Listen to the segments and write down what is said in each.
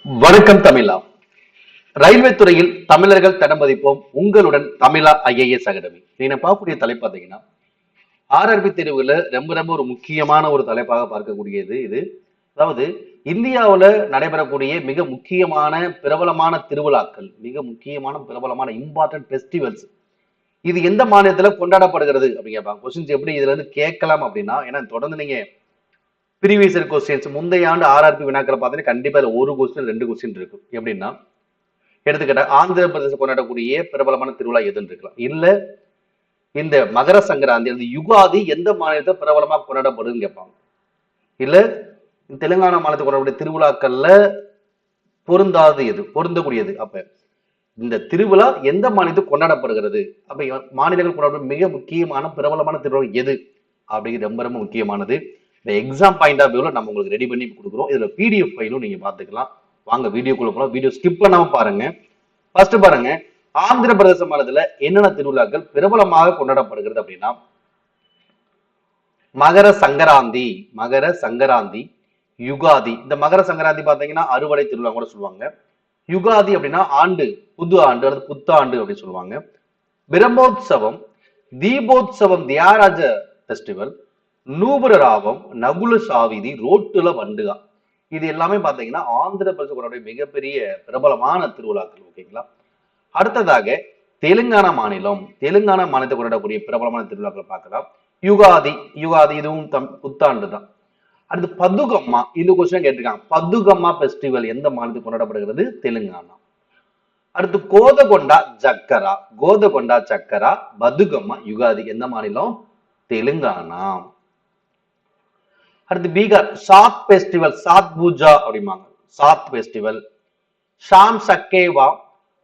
வணக்கம் தமிழா. ரயில்வே துறையில் தமிழர்கள் தடம் பதிப்போம். உங்களுடன் தமிழா ஐஏஎஸ் அகாடமி. நீங்க பார்க்கக்கூடிய தலைப்பு பார்த்தீங்கன்னா ஆர்ஆர்பி தேர்வுல ரொம்ப ரொம்ப ஒரு முக்கியமான ஒரு தலைப்பாக பார்க்கக்கூடியது இது. அதாவது இந்தியாவுல நடைபெறக்கூடிய மிக முக்கியமான பிரபலமான திருவிழாக்கள், மிக முக்கியமான பிரபலமான இம்பார்ட்டன்ட் ஃபெஸ்டிவல்ஸ், இது எந்த மாநிலத்துல கொண்டாடப்படுகிறது அப்படின்னு கேட்பாங்க. கொஸ்டின்ஸ் எப்படி இதுல இருந்து கேட்கலாம் அப்படின்னா, ஏன்னா தொடர்ந்து நீங்க ப்ரீவியஸ் இயர் கொஸ்டின்ஸ் முந்தைய ஆண்டு ஆர்ஆர்பி வினாக்களை பார்த்தீங்கன்னா கண்டிப்பா இதுல ஒரு கொஸ்டின் ரெண்டு கொஸ்டின் இருக்கும். எப்படின்னா, எடுத்துக்கிட்ட ஆந்திர பிரதேசம் கொண்டாடக்கூடிய பிரபலமான திருவிழா எதுன்னு இருக்கலாம். இல்ல இந்த மகர சங்கராந்தி அந்த யுகாதி எந்த மாநிலத்தை பிரபலமா கொண்டாடப்படுதுன்னு கேட்பாங்க. இல்ல தெலுங்கானா மாநிலத்தை கொண்டாடக்கூடிய திருவிழாக்கள்ல பொருந்தாது எது, பொருந்தக்கூடியது. அப்ப இந்த திருவிழா எந்த மாநிலத்தில் கொண்டாடப்படுகிறது, அப்ப மாநிலங்கள் கொண்டாடப்படும் மிக முக்கியமான பிரபலமான திருவிழா எது அப்படிங்கிறது ரொம்ப ரொம்ப முக்கியமானது. இந்த எக்ஸாம் பாயிண்ட் ஆஃப் வியூல நம்ம உங்களுக்கு ரெடி பண்ணி கொடுக்குறோம். இதுல பிடிஎஃப் ஃபைலும் நீங்க பாத்துக்கலாம். வாங்க வீடியோக்குள்ள போலாம். வீடியோ ஸ்கிப் பண்ணாம பாருங்க. ஃபர்ஸ்ட் பாருங்க, ஆந்திர பிரதேச மாநிலத்துல என்னென்ன திருவிழாக்கள் பிரபலமாக கொண்டாடப்படுகிறது அப்படின்னா, மகர சங்கராந்தி, மகர சங்கராந்தி, யுகாதி. இந்த மகர சங்கராந்தி பாத்தீங்கன்னா அறுவடை திருவிழா கூட சொல்லுவாங்க. யுகாதி அப்படின்னா ஆண்டு, புது ஆண்டு அல்லது புத்தாண்டு அப்படின்னு சொல்லுவாங்க. பிரம்மோத்சவம், தீபோத்சவம், தியாகராஜ ஃபெஸ்டிவல், நூபுரராவம், நகுல சாவிதி, ரோட்டுல வண்டுகா. இது எல்லாமே பாத்தீங்கன்னா ஆந்திர பிரதேச மிகப்பெரிய பிரபலமான திருவிழாக்கள். ஓகேங்களா. அடுத்ததாக தெலுங்கானா மாநிலம், தெலுங்கானா மாநிலத்தை கொண்டாடக்கூடிய பிரபலமான திருவிழாக்களை பார்க்கலாம். யுகாதி, யுகாதி இதுவும் புத்தாண்டு தான். அடுத்து பதுகம்மா, இந்த கொஸ்டின் கேட்டிருக்காங்க. பதுகம்மா பெஸ்டிவல் எந்த மாநிலத்தில் கொண்டாடப்படுகிறது? தெலுங்கானா. அடுத்து கோதகொண்டா சக்கரா, கோதகொண்டா சக்கரா, பதுகம்மா, யுகாதி எந்த மாநிலம்? தெலுங்கானா. அடுத்து பீகார் சாத் பெஸ்டிவல், சாத் பூஜா அப்படிம்பாங்க. Chhath festival. Sama Chakeva,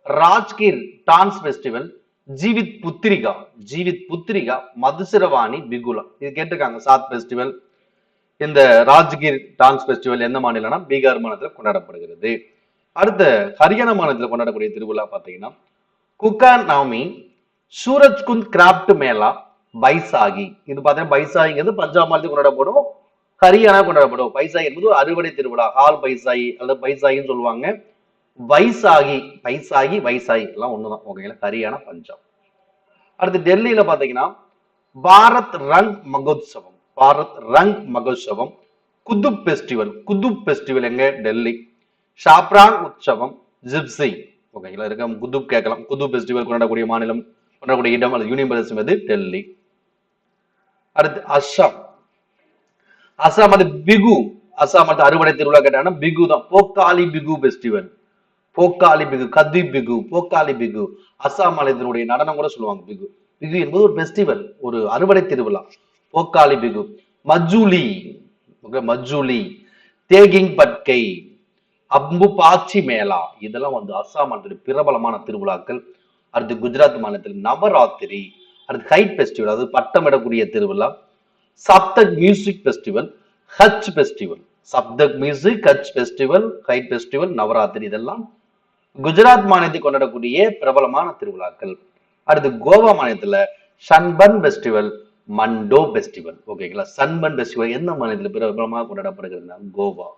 Rajgir dance festival, Jivitputrika, Jivitputrika, Madhushravani, Bihula. இது கேட்டிருக்காங்க. சாத் பெஸ்டிவல். இந்த ராஜ்கிர் டான்ஸ் பெஸ்டிவல் எந்த மாநிலம்னா பீகார் மாநிலத்தில் கொண்டாடப்படுகிறது. அடுத்த ஹரியானா மாநிலத்தில் கொண்டாடக்கூடிய திருவிழா பார்த்தீங்கன்னா குக்கான் நவமி, சூரஜ்குந்த் கிராப்ட் மேளா, பைசாகி. இது பார்த்தீங்கன்னா பைசாகிங்கிறது பஞ்சாப் மாநிலத்தில் கொண்டாடப்படும், ஹரியானா கொண்டாடப்படும். பைசாகி என்பது ஒரு அறுவடை திருவிழா. ஹால் பைசாகி அல்லது பைசாகின்னு சொல்லுவாங்க. வைசாகி, பைசாகி, வைசாகி எல்லாம் ஒண்ணுதான். ஓகேங்களா. ஹரியானா, பஞ்சாப். அடுத்து டெல்லியில பாத்தீங்கன்னா பாரத் ரங் மகோத்சவம், பாரத் ரங் மகோத்சவம், குதுப் பெஸ்டிவல், குதுப் பெஸ்டிவல் எங்க? டெல்லி. ஷாப்ராங் உற்சவம், ஜிப்சி. ஓகேங்களா. இருக்க குதுப் கேட்கலாம். குதுப் பெஸ்டிவல் கொண்டாடக்கூடிய மாநிலம், கொண்டாடக்கூடிய இடம் அல்லது யூனியன் பிரதேசம் எது? டெல்லி. அடுத்து அஸ்ஸாம், அஸ்ஸாம் அது பிகு, அஸ்ஸாம் அது அறுவடை திருவிழா கேட்டாங்கன்னா பிகு தான். போக்காலி பிகு பெஸ்டிவல், போக்காலி பிகு, கதி பிகு, போக்காலி பிகு. அஸ்ஸாம் மாநிலத்தினுடைய நடனம் கூட சொல்லுவாங்க பிகு. பிகு என்பது ஒரு பெஸ்டிவல், ஒரு அறுவடை திருவிழா. போக்காலி பிகு. மஜூலி, மஜூலி, தேகிங் பட்கை, அம்பு பாச்சி மேளா, இதெல்லாம் வந்து அஸ்ஸாம் மாநிலத்தில் பிரபலமான திருவிழாக்கள். அடுத்து குஜராத் மாநிலத்தில் நவராத்திரி. அடுத்து ஹைட் பெஸ்டிவல், அதாவது பட்டமிடக்கூடிய திருவிழா. சப்தக் மியூசிக் பெஸ்டிவல், ஹஜ் பெஸ்டிவல். சப்தக் மியூசிக், ஹஜ் பெஸ்டிவல், ஹைட் பெஸ்டிவல், நவராத்திரி இதெல்லாம் குஜராத் மாநிலத்தில் கொண்டாடக்கூடிய பிரபலமான திருவிழாக்கள். அடுத்து கோவா மாநிலத்துல சன்பன் பெஸ்டிவல், மண்டோ பெஸ்டிவல். ஓகேங்களா. சன்பன் பெஸ்டிவல் எந்த மாநிலத்தில் பிரபலமாக கொண்டாடப்படுகிறது? கோவா.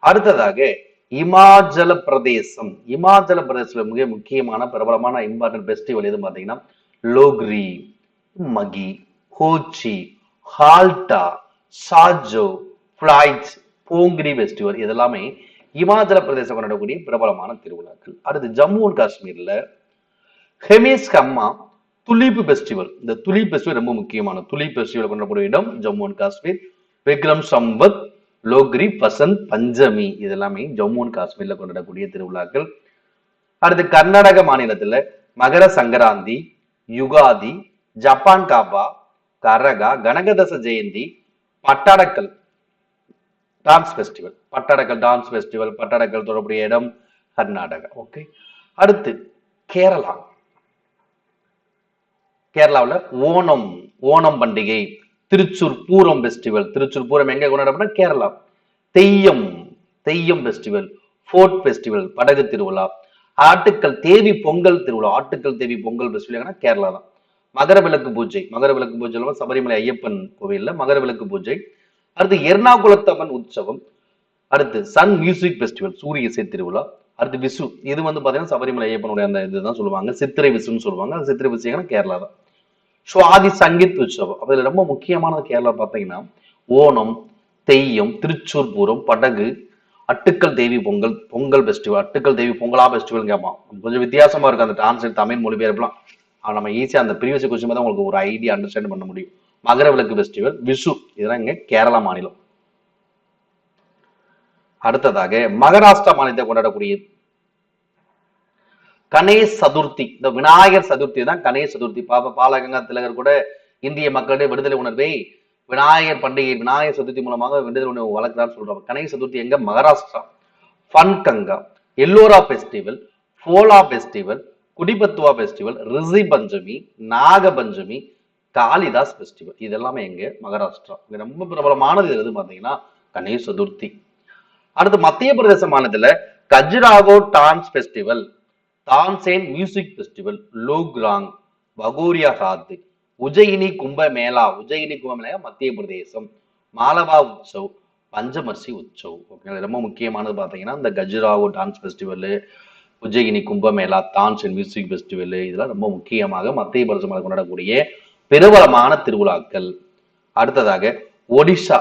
அடுத்ததாக இமாச்சல பிரதேசம், இமாச்சல பிரதேசத்துல மிக முக்கியமான பிரபலமான இம்பார்ட்டன்ட் பெஸ்டிவல் எதுன்னு பாத்தீங்கன்னா லோக்ரி, மகி, கோச்சி, ஹால்டா, சாஜோ, பிளைட்ஸ், போங்கிரி பெஸ்டிவல் இதெல்லாமே இமாச்சல பிரதேசம் கொண்டாடக்கூடிய பிரபலமான திருவிழாக்கள். அடுத்து ஜம்மு அண்ட் காஷ்மீர்ல ஹெமிஸ் கம்மா துலீப் பெஸ்டிவல். இந்த துலீப் பெஸ்டிவல் ரொம்ப முக்கியமான துலீப் பெஸ்டிவல் கொண்டாடக்கூடிய இடம் ஜம்மு அண்ட் காஷ்மீர். விக்ரம் சம்பத், லோக்ரி, பசந்த் பஞ்சமி இதெல்லாமே ஜம்மு அண்ட் காஷ்மீர்ல கொண்டாடக்கூடிய திருவிழாக்கள். அடுத்து கர்நாடக மாநிலத்துல மகர சங்கராந்தி, யுகாதி, ஜப்பான் காபா, Karaga, Kanakadasa Jayanti, Pattadakal dance festival, Pattadakal dance festival, Pattadakal தொடர்புடைய இடம் கர்நாடகா. ஓகே. அடுத்து கேரளா, கேரளாவில் ஓணம், ஓணம் பண்டிகை, திருச்சூர் பூரம் பெஸ்டிவல், திருச்சூர் பூரம் எங்க கொண்டாடப்பட? Kerala. Theyyam, Theyyam festival, fort festival, படகு திருவிழா. ஆட்டுக்கள் தேவி பொங்கல் திருவிழா, ஆட்டுக்கள் தேவி பொங்கல் பெஸ்டிவல் கேரளா தான். மகர விளக்கு பூஜை, மகர விளக்கு பூஜை சபரிமலை ஐயப்பன் கோவில்ல மகர விளக்கு பூஜை. அடுத்து எர்ணாகுளத்தம்மன் உற்சவம், அடுத்து சன் மியூசிக் ஃபெஸ்டிவல், சூரிய இசை திருவிழா. அடுத்து விசு, இது வந்து பாத்தீங்கன்னா சபரிமலை ஐயப்பனுடைய அந்த இதுதான் சொல்லுவாங்க, சித்திரை விசுன்னு சொல்லுவாங்க. அது சித்திரை விசுனா கேரளா தான். சுவாதி சங்கீத் உற்சவம், அப்ப இதுல ரொம்ப முக்கியமானது கேரளா பாத்தீங்கன்னா ஓணம், தெய்யம், திருச்சூர் பூரம், படகு, அட்டுக்கல் தேவி பொங்கல், பொங்கல் ஃபெஸ்டிவல், அட்டுக்கல் தேவி பொங்கலா ஃபெஸ்டிவல் கேட்பான். கொஞ்சம் வித்தியாசமா இருக்கு அந்த டிரான்ஸ்லேட் தமிழ் மொழிபெயர்ப்புலாம். நம்ம ஈஸியா அந்த ப்ரீவியஸ் கொஸ்டின் தான் உங்களுக்கு ஒரு ஐடியா அண்டர்ஸ்டாண்ட் பண்ண முடியும். மகர விளக்கு ஃபெஸ்டிவல், விஷு, இதெல்லாம் இங்க கேரளா மாநிலம். அடுத்ததாக மகாராஷ்டிரா மாநிலத்தை கொண்டாடக்கூடிய கணேஷ் சதுர்த்தி, இந்த விநாயகர் சதுர்த்தி தான் கணேஷ் சதுர்த்தி. பாலகங்கா திலகர் கூட இந்திய மக்களுடைய விடுதலை உணர்வை விநாயகர் பண்டிகை, விநாயகர் சதுர்த்தி மூலமாக விடுதலை உணர்வு வளர்க்கிறான்னு சொல்றாங்க. கணேஷ் சதுர்த்தி எங்க? மகாராஷ்டிரா. ஃபன் கங்கா, எல்லோரா ஃபெஸ்டிவல், போலா ஃபெஸ்டிவல், குடிபத்துவா ஃபெஸ்டிவல், ரிஷி பஞ்சமி, நாக பஞ்சமி, காளிதாஸ் ஃபெஸ்டிவல், இதெல்லாமே எங்க? மகாராஷ்டிரா. இது ரொம்ப பிரபலமானது எது பாத்தீங்கன்னா கணேஷ் சதுர்த்தி. அடுத்து மத்திய பிரதேச மாநிலத்துல Khajuraho dance festival, Tansen music festival, Lokrang, Bhagoria Haat, Ujjaini Kumbh Mela, Ujjaini Kumbh Mela Madhya பிரதேசம், மாலவா உற்சவ், பஞ்சமர்சி உற்சவ். ஓகே, ரொம்ப முக்கியமானது பாத்தீங்கன்னா இந்த Khajuraho dance festival, Ujjaini Kumbh Mela, Tansen music festival, இதெல்லாம் ரொம்ப முக்கியமாக மத்திய பிரதேசம் கொண்டாடக்கூடிய பிரபலமான திருவிழாக்கள். அடுத்ததாக ஒடிஷா.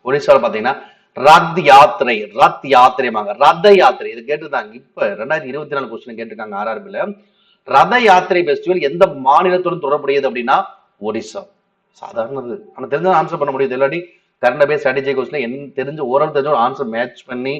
ஒடிஷாவில் பாத்தீங்கன்னா ரத் யாத்திரை, ரத் யாத்திரைமாங்க, ரத யாத்திரை, இது கேட்டிருந்தாங்க. இப்ப 2024 கொஸ்டின் கேட்டிருக்காங்க ஆர்ஆர்பில. ரத யாத்திரை ஃபெஸ்டிவல் எந்த மாநிலத்துடன் தொடர்புடையது அப்படின்னா ஒடிசா. சாதாரணது, ஆனா தெரிஞ்ச ஆன்சர் பண்ண முடியுது. இல்லாட்டி கரண்ட் பேஸ் ஸ்ட்ராட்டஜி கொஸ்டின் என்ன தெரிஞ்ச ஓரளவு தெரிஞ்ச ஒரு ஆன்சர் மேட்ச் பண்ணி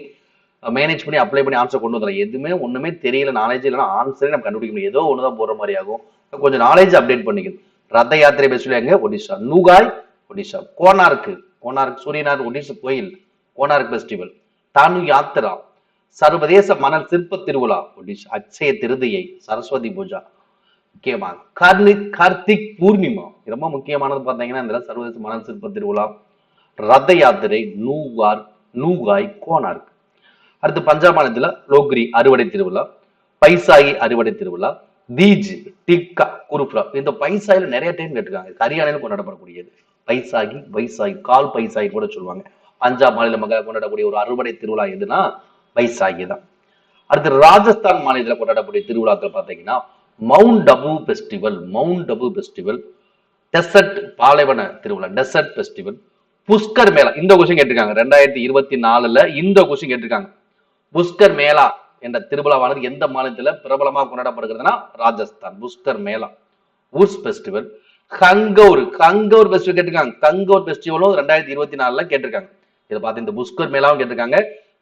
மேனேஜ் பண்ணி அப்ளை பண்ணி ஆன்சர் கொண்டு வந்துடலாம். எதுவுமே ஒண்ணுமே தெரியல, நாலேஜ் இல்லைன்னா ஆன்சரே நம்ம கண்டுபிடிக்க முடியும். ஏதோ ஒண்ணுதான் போற மாதிரி ஆகும். கொஞ்சம் நாலேஜ் அப்டேட் பண்ணிக்கணும். ரத யாத்திரை ஃபெஸ்டிவல் எங்க? ஒடிசா. நூகாய் ஒடிசா. கோனார்க், கோனார்க் சூரியனார் ஒடிசா கோயில், கோனார்க் ஃபெஸ்டிவல். தானு யாத்திரா, சர்வதேச மணல் சிற்ப திருவிழா ஒடிசா. அட்சய திருதியை, சரஸ்வதி பூஜா. முக்கியமா கார்த்திக் பூர்ணிமா, ரொம்ப முக்கியமானது பாத்தீங்கன்னா இந்த சர்வதேச மணல் சிற்ப திருவிழா, ரத யாத்திரை, நூகாய், கோனார்க். அடுத்து பஞ்சாப் மாநிலத்துல லோக்ரி அறுவடை திருவிழா, பைசாகி அறுவடை திருவிழா, தீஜ், டிக்கா, குருப்ரா. இந்த பைசாயில நிறைய டைம் கேட்டிருக்காங்க. ஹரியானாவில் கொண்டாடப்படக்கூடியது பைசாகி, வைசாகி, கால் பைசாகி கூட சொல்லுவாங்க. பஞ்சாப் மாநில மக்கள் கொண்டாடக்கூடிய ஒரு அறுவடை திருவிழா எதுனா பைசாகி தான். அடுத்து ராஜஸ்தான் மாநிலத்தில் கொண்டாடக்கூடிய திருவிழாக்கள் பாத்தீங்கன்னா Mount Abu festival, Mount Abu festival, desert பாலைவன திருவிழா, டெசர்ட் ஃபெஸ்டிவல், புஷ்கர் மேளா. இந்த கொஸ்டின் கேட்டிருக்காங்க 2024 இந்த கொஸ்டின் கேட்டிருக்காங்க. புஷ்கர் மேளா என்ற திருவிழாவானது எந்த மாநிலத்துல பிரபலமாக கொண்டாடப்படுகிறதுனா ராஜஸ்தான். புஷ்கர் மேளா. உர்ஸ் ஃபெஸ்டிவல், கங்கௌர், கங்கௌர் ஃபெஸ்டிவல் கேட்டிருக்காங்க. கங்கௌர் ஃபெஸ்டிவலும் 2024 கேட்டிருக்காங்க. இதை பார்த்து இந்த புஷ்கர் மேளாவும் கேட்டிருக்காங்க.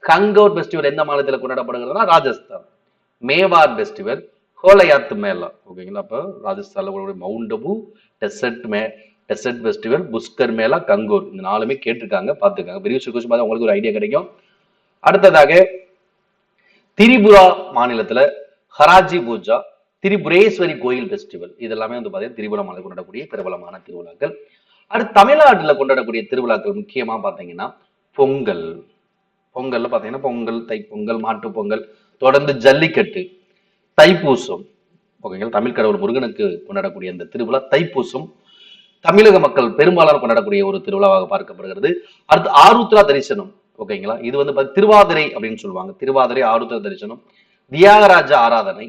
கங்கௌர் ஃபெஸ்டிவல் எந்த மாநிலத்தில் கொண்டாடப்படுகிறதுனா ராஜஸ்தான். மேவார் ஃபெஸ்டிவல், ஹோலயாத் மேளா. ஓகேங்களா? அப்ப ராஜஸ்தான்ல mount Abu, desert festival, Pushkar Mela, Gangaur, இந்த நாலுமே கேட்டிருக்காங்க. பார்த்துக்காங்க. பெரிய கொஸ்டின் பார்த்தா உங்களுக்கு ஒரு ஐடியா கிடைக்கும். அடுத்ததாக திரிபுரா மாநிலத்துல ஹராஜி பூஜா, திரிபுரேஸ்வரி கோயில் ஃபெஸ்டிவல், இதெல்லாமே வந்து பாத்தீங்கன்னா திரிபுரா மாநிலம் கொண்டாடக்கூடிய பிரபலமான திருவிழாக்கள். அடுத்து தமிழ்நாட்டுல கொண்டாடக்கூடிய திருவிழாக்கள் முக்கியமா பாத்தீங்கன்னா பொங்கல். பொங்கல்ல பாத்தீங்கன்னா பொங்கல், தைப்பொங்கல், மாட்டு பொங்கல், தொடர்ந்து ஜல்லிக்கட்டு, தைப்பூசம். ஓகேங்களா? தமிழ் கடவுள் முருகனுக்கு கொண்டாடக்கூடிய அந்த திருவிழா தைப்பூசம் தமிழக மக்கள் பெரும்பாலான கொண்டாடக்கூடிய ஒரு திருவிழாவாக பார்க்கப்படுகிறது. அடுத்து ஆருத்ரா தரிசனம். ஓகேங்களா? இது வந்து திருவாதிரை அப்படின்னு சொல்லுவாங்க. திருவாதிரை, ஆருத்ரா தரிசனம், தியாகராஜ ஆராதனை,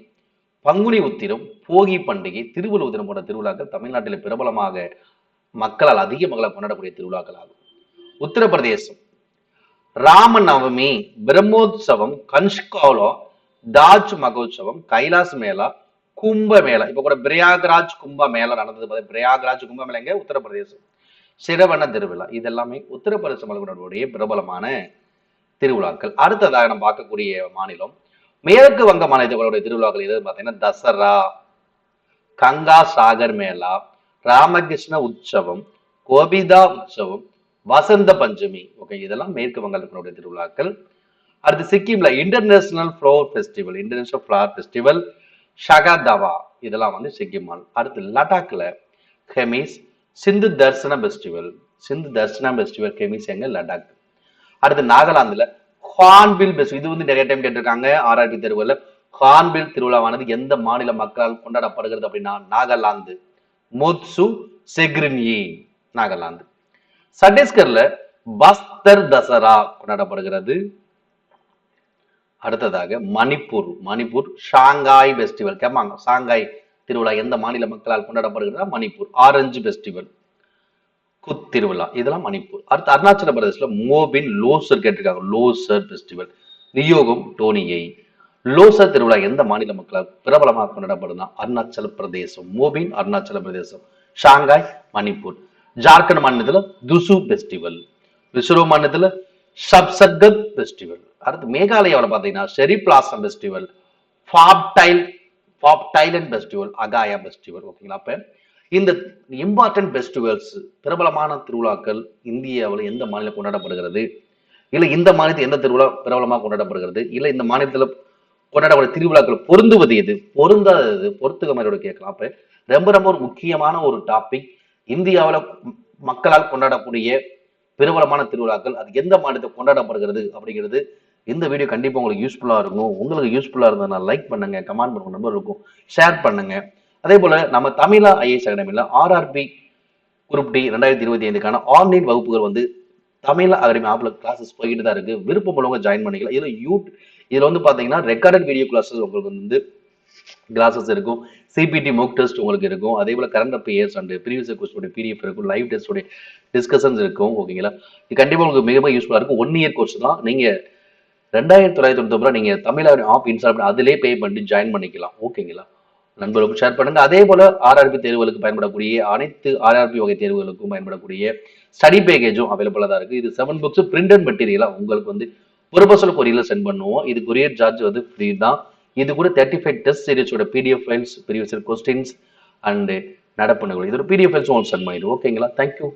பங்குனி உத்திரம், போகி பண்டிகை, திருவள்ளுவர் தினம் போன்ற திருவிழாக்கள் தமிழ்நாட்டில் பிரபலமாக மக்களால் அதிக மக்களால் கொண்டாடக்கூடிய திருவிழாக்கள் ஆகும். உத்தரப்பிரதேசம் ராம நவமி, பிரம்மோத்சவம், கன்ஷ்காலோ, தாஜ் மகோத்சவம், கைலாஸ் மேளா, கும்ப மேளா. இப்ப கூட பிரயாக்ராஜ் கும்ப மேளா நடந்தது. பிரயாக்ராஜ் கும்ப மேளா எங்க? உத்தரப்பிரதேசம். சிரவண திருவிழா, இதெல்லாமே உத்தரப்பிரதேச மாநிலங்களுடைய பிரபலமான திருவிழாக்கள். அடுத்ததாக நம்ம பார்க்கக்கூடிய மாநிலம் மேற்கு வங்க மாநிலங்களுடைய திருவிழாக்கள் எது பார்த்தீங்கன்னா தசரா, கங்கா சாகர் மேளா, ராமகிருஷ்ண உற்சவம், கோபிதா உற்சவம், வசந்த பஞ்சமி. ஓகே, இதெல்லாம் மேற்கு வங்கத்தினுடைய திருவிழாக்கள். அடுத்து சிக்கிம்ல international flower festival, international flower festival, Sagadawa, இதெல்லாம் வந்து சிக்கிம் மாநிலம். அடுத்து லடாக்ல ஹெமிஸ், சிந்து தர்சன ஃபெஸ்டிவல், சிந்து தர்சன ஃபெஸ்டிவல் ஹெமிஸ் எங்க? லடாக். அடுத்து நாகாலாந்துல ஹார்ன்பில் ஃபெஸ்டிவல், இது வந்து நிறைய டைம் கேட்டிருக்காங்க ஆர்ஆர்பி தேர்வுல. ஹார்ன்பில் திருவிழாவானது எந்த மாநில மக்களால் கொண்டாடப்படுகிறது அப்படின்னா நாகாலாந்து. மோத்சு செக்ரின்யி, நாகாலாந்து. சத்தீஸ்கர்ல பஸ்தர் தசரா கொண்டாடப்படுகிறது. அடுத்ததாக மணிப்பூர் ஷாங்காய் பெஸ்டிவல் கேட்பாங்க. ஷாங்காய் திருவிழா எந்த மாநில மக்களால் கொண்டாடப்படுகிறதா? மணிப்பூர். ஆரஞ்சு பெஸ்டிவல், குத் திருவிழா, இதெல்லாம் மணிப்பூர். அடுத்து அருணாச்சல பிரதேசல மோபின் லோசர் கேட்டிருக்காங்க. லோசர் பெஸ்டிவல். நியோகம் டோனியை. லோசர் திருவிழா எந்த மாநில மக்களால் பிரபலமாக கொண்டாடப்படுதுன்னா அருணாச்சல பிரதேசம். மோபின் அருணாச்சல பிரதேசம். ஷாங்காய் மணிப்பூர். ஜார்க்கண்ட் மாநிலத்துல துசு பெஸ்டிவல். மிசோரம் மாநிலத்துல சப்சகத் பெஸ்டிவல். அடுத்து மேகாலயாவில் பாத்தீங்கன்னா செரி பிளாசம் பெஸ்டிவல், ஃபாப் டைலண்ட் பெஸ்டிவல், அகாயா பெஸ்டிவல். ஓகேங்களா? அப்ப இந்த இம்பார்ட்டன்ட் பெஸ்டிவல்ஸ், பிரபலமான திருவிழாக்கள் இந்தியாவில் எந்த மாநிலம் கொண்டாடப்படுகிறது, இல்ல இந்த மாநிலத்தில் எந்த திருவிழா பிரபலமாக கொண்டாடப்படுகிறது, இல்ல இந்த மாநிலத்தில் கொண்டாடக்கூடிய திருவிழாக்கள் பொருந்துவது எது, பொருந்தாதது பொறுத்துக்க மாதிரியோட கேட்கலாம். அப்ப ரொம்ப ரொம்ப ஒரு முக்கியமான ஒரு டாபிக். இந்தியாவில் மக்களால் கொண்டாடக்கூடிய பிரபலமான திருவிழாக்கள் அது எந்த மாநிலத்தில் கொண்டாடப்படுகிறது அப்படிங்கிறது இந்த வீடியோ கண்டிப்பா உங்களுக்கு யூஸ்ஃபுல்லா இருக்கும். உங்களுக்கு யூஸ்ஃபுல்லா இருந்தா லைக் பண்ணுங்க, கமெண்ட் பண்ணுங்க, நண்பர்களுக்கும் ஷேர் பண்ணுங்க. அதே போல நம்ம தமிழா ஐஏஎஸ் அகாடமியில ஆர்ஆர்பி குரூப் டி 2025க்கான ஆன்லைன் வகுப்புகள் வந்து தமிழ் அகாடமி ஆப்ல கிளாஸஸ் போயிட்டு தான் இருக்கு. விருப்பம் உள்ளவங்க ஜாயின் பண்ணிக்கலாம். இதுல வந்து பாத்தீங்கன்னா ரெக்கார்டட் வீடியோ கிளாஸஸ் உங்களுக்கு வந்து கிளாஸஸ் இருக்கும். சிபிடி மோக் டெஸ்ட் உங்களுக்கு இருக்கும். அதே போல current affairs and previous question PDF இருக்கும். லைவ் டெஸ்டோட டிஸ்கஷன்ஸ் இருக்கும். ஓகேங்களா? இது கண்டிப்பா உங்களுக்கு மிக மிக யூஸ்ஃபுல்லா இருக்கும். 1 இயர் கோர்ஸ் தான். நீங்க 2999 நீங்க தமிழ் ஆப் இன்ஸ்டால் பண்ணி அதிலே பே பண்ணி ஜாயின் பண்ணிக்கலாம். ஓகேங்களா? நண்பர்களுக்கும் ஷேர் பண்ணுங்க. அதே போல ஆர்ஆர்பி தேர்வுகளுக்கு பயன்படக்கூடிய அனைத்து ஆர்ஆர்பி வகை தேர்வுகளுக்கும் பயன்படக்கூடிய ஸ்டடி பேக்கேஜும் அவைலபிளா தான் இருக்கு. இது 7 புக்ஸ் பிரிண்டட் மெட்டீரியலா உங்களுக்கு வந்து ப்ரொபோசல் கொரியர்ல சென்ட் பண்ணுவோம். இது கொரியர் சார்ஜ் வந்து ஃப்ரீ தான். இது கூட 35 டெஸ்ட் சீரிஸோட PDF files, previous questions and நடப்பு நிகழ்வு, இது ஒரு பிடிஎஃப் ஃபைல்ஸ் உங்களுக்கு சென்ட் பண்ணிடுவோம். ஓகேங்களா? தேங்க்யூ.